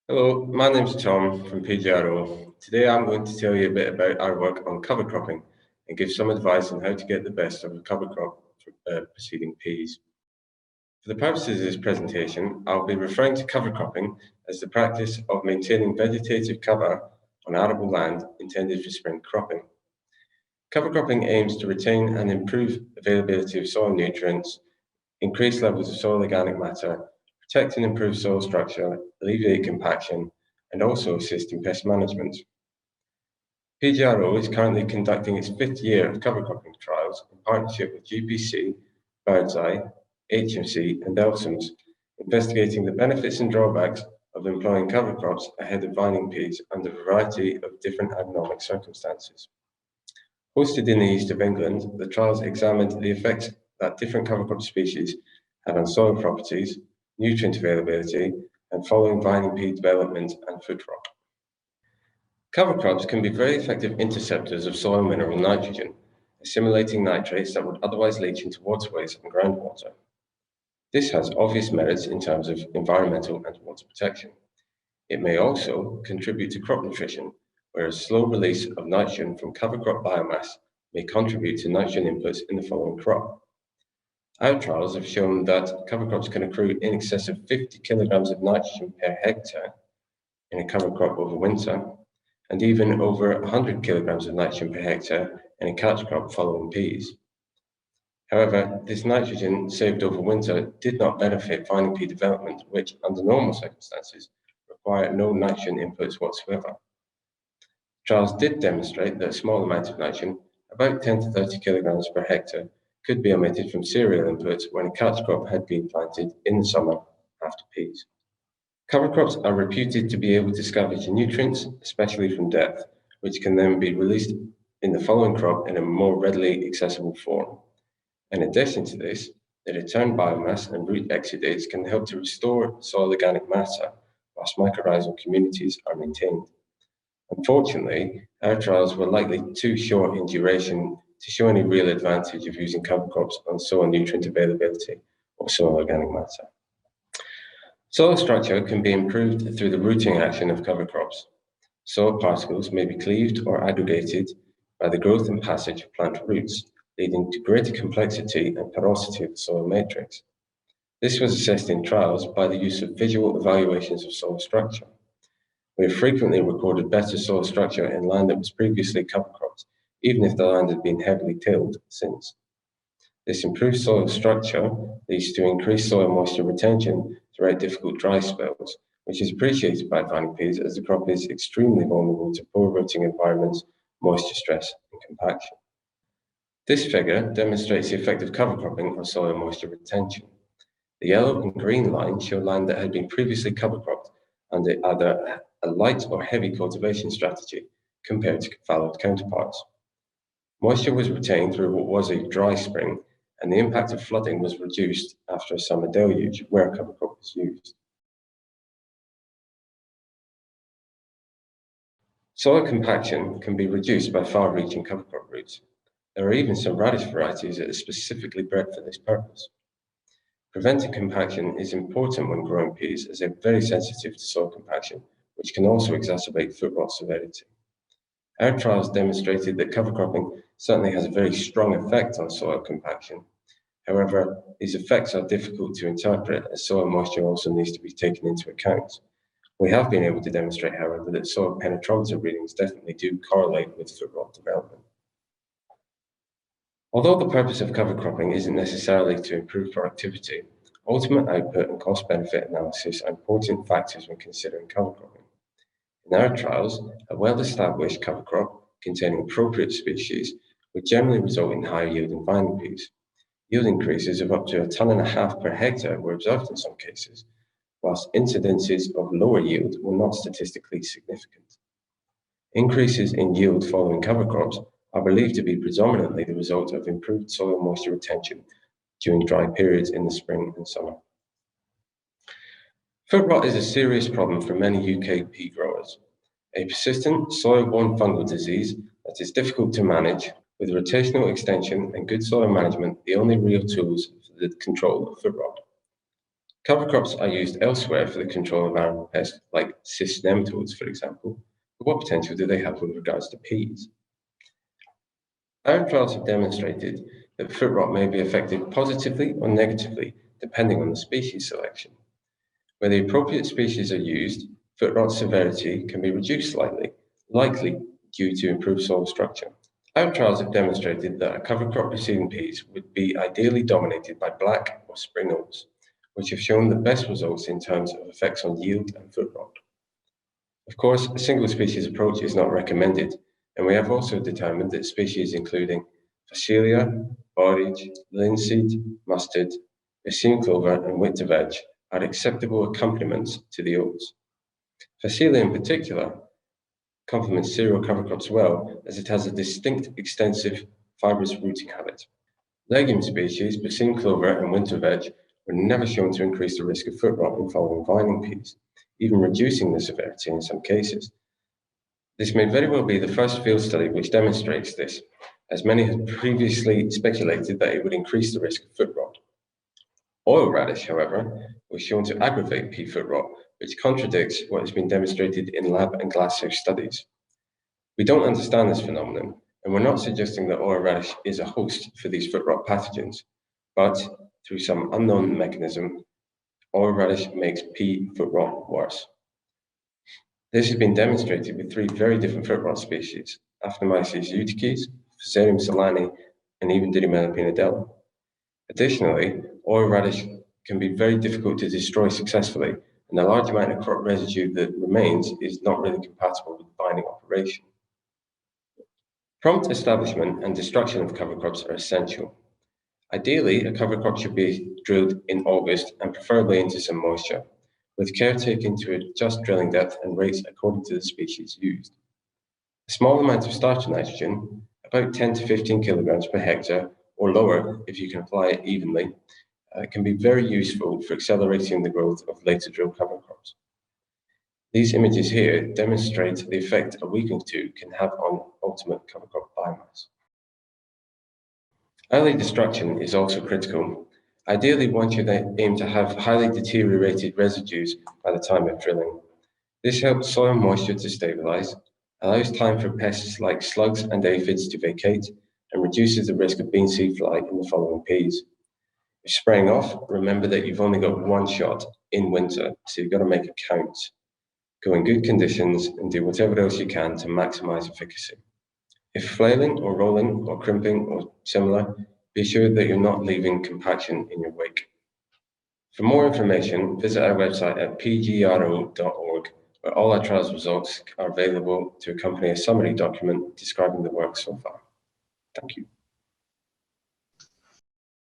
Hello, my name's Tom from Pgro. Today I'm going to tell you a bit about our work on cover cropping and give some advice on how to get the best of a cover crop for preceding peas. For the purposes of this presentation, I'll be referring to cover cropping as the practice of maintaining vegetative cover on arable land intended for spring cropping. Cover cropping aims to retain and improve availability of soil nutrients, increase levels of soil organic matter, protect and improve soil structure, alleviate compaction, and also assist in pest management. Pgro is currently conducting its 5th year of cover cropping trials in partnership with GPC, Birdseye, HMC and Elsoms, investigating the benefits and drawbacks of employing cover crops ahead of vining peas under a variety of different agronomic circumstances. Hosted in the east of England, the trials examined the effects that different cover crop species have on soil properties, nutrient availability, and following vining pea development and foot rot. Cover crops can be very effective interceptors of soil mineral nitrogen, assimilating nitrates that would otherwise leach into waterways and groundwater. This has obvious merits in terms of environmental and water protection. It may also contribute to crop nutrition, whereas slow release of nitrogen from cover crop biomass may contribute to nitrogen inputs in the following crop. Our trials have shown that cover crops can accrue in excess of 50 kilograms of nitrogen per hectare in a cover crop over winter, and even over 100 kilograms of nitrogen per hectare in a catch crop following peas. However, this nitrogen saved over winter did not benefit vining pea development, which, under normal circumstances, require no nitrogen inputs whatsoever. Trials did demonstrate that a small amount of nitrogen, about 10 to 30 kilograms per hectare, could be omitted from cereal inputs when a catch crop had been planted in the summer after peas. Cover crops are reputed to be able to scavenge nutrients, especially from depth, which can then be released in the following crop in a more readily accessible form. In addition to this, the returned biomass and root exudates can help to restore soil organic matter whilst mycorrhizal communities are maintained. Unfortunately, our trials were likely too short in duration to show any real advantage of using cover crops on soil nutrient availability or soil organic matter. Soil structure can be improved through the rooting action of cover crops. Soil particles may be cleaved or aggregated by the growth and passage of plant roots, leading to greater complexity and porosity of the soil matrix. This was assessed in trials by the use of visual evaluations of soil structure. We have frequently recorded better soil structure in land that was previously cover cropped, even if the land had been heavily tilled since. This improved soil structure leads to increased soil moisture retention throughout difficult dry spells, which is appreciated by vining peas as the crop is extremely vulnerable to poor rooting environments, moisture stress, and compaction. This figure demonstrates the effect of cover cropping on soil moisture retention. The yellow and green lines show land that had been previously cover cropped under either a light or heavy cultivation strategy compared to fallowed counterparts. Moisture was retained through what was a dry spring, and the impact of flooding was reduced after a summer deluge where cover crop was used. Soil compaction can be reduced by far-reaching cover crop roots. There are even some radish varieties that are specifically bred for this purpose. Preventing compaction is important when growing peas as they're very sensitive to soil compaction, which can also exacerbate foot rot severity. Our trials demonstrated that cover cropping certainly has a very strong effect on soil compaction. However, these effects are difficult to interpret as soil moisture also needs to be taken into account. We have been able to demonstrate, however, that soil penetrometer readings definitely do correlate with foot rot development. Although the purpose of cover cropping isn't necessarily to improve productivity, ultimate output and cost-benefit analysis are important factors when considering cover cropping. In our trials, a well-established cover crop containing appropriate species would generally result in higher yielding vining peas. Yield increases of up to 1.5 tons per hectare were observed in some cases, whilst incidences of lower yield were not statistically significant. Increases in yield following cover crops are believed to be predominantly the result of improved soil moisture retention during dry periods in the spring and summer. Foot rot is a serious problem for many UK pea growers. A persistent soil-borne fungal disease that is difficult to manage, with rotational extension and good soil management the only real tools for the control of foot rot. Cover crops are used elsewhere for the control of arid pests like cyst nematodes, for example, but what potential do they have with regards to peas? Our trials have demonstrated that foot rot may be affected positively or negatively depending on the species selection. Where the appropriate species are used, foot rot severity can be reduced slightly, likely due to improved soil structure. Our trials have demonstrated that a cover crop preceding peas would be ideally dominated by black or spring oats, which have shown the best results in terms of effects on yield and foot rot. Of course, a single species approach is not recommended, and we have also determined that species including Phacelia, borage, linseed, mustard, Racine clover, and winter veg are acceptable accompaniments to the oats. Phacelia in particular complements cereal cover crops well as it has a distinct extensive fibrous rooting habit. Legume species, Racine clover and winter veg, were never shown to increase the risk of foot rot in following vining peas, even reducing the severity in some cases. This may very well be the first field study which demonstrates this, as many had previously speculated that it would increase the risk of foot rot. Oil radish, however, was shown to aggravate pea foot rot, which contradicts what has been demonstrated in lab and glasshouse studies. We don't understand this phenomenon, and we're not suggesting that oil radish is a host for these foot rot pathogens, but through some unknown mechanism, oil radish makes pea foot rot worse. This has been demonstrated with three very different foot rot species, Aphanomyces eutyches, Fusarium solani, and even Didymela pinodella. Additionally, oil radish can be very difficult to destroy successfully, and the large amount of crop residue that remains is not really compatible with the binding operation. Prompt establishment and destruction of cover crops are essential. Ideally, a cover crop should be drilled in August and preferably into some moisture, with care taken to adjust drilling depth and rates according to the species used. A small amount of starter nitrogen, about 10 to 15 kilograms per hectare, or lower if you can apply it evenly, can be very useful for accelerating the growth of later drill cover crops. These images here demonstrate the effect a week or two can have on ultimate cover crop biomass. Early destruction is also critical. Ideally, one should aim to have highly deteriorated residues by the time of drilling. This helps soil moisture to stabilize, allows time for pests like slugs and aphids to vacate, and reduces the risk of bean seed fly in the following peas. If spraying off, remember that you've only got one shot in winter, so you've got to make it count. Go in good conditions and do whatever else you can to maximize efficacy. If flailing or rolling or crimping or similar, be sure that you're not leaving compaction in your wake. For more information, visit our website at pgro.org, where all our trials results are available to accompany a summary document describing the work so far. Thank you.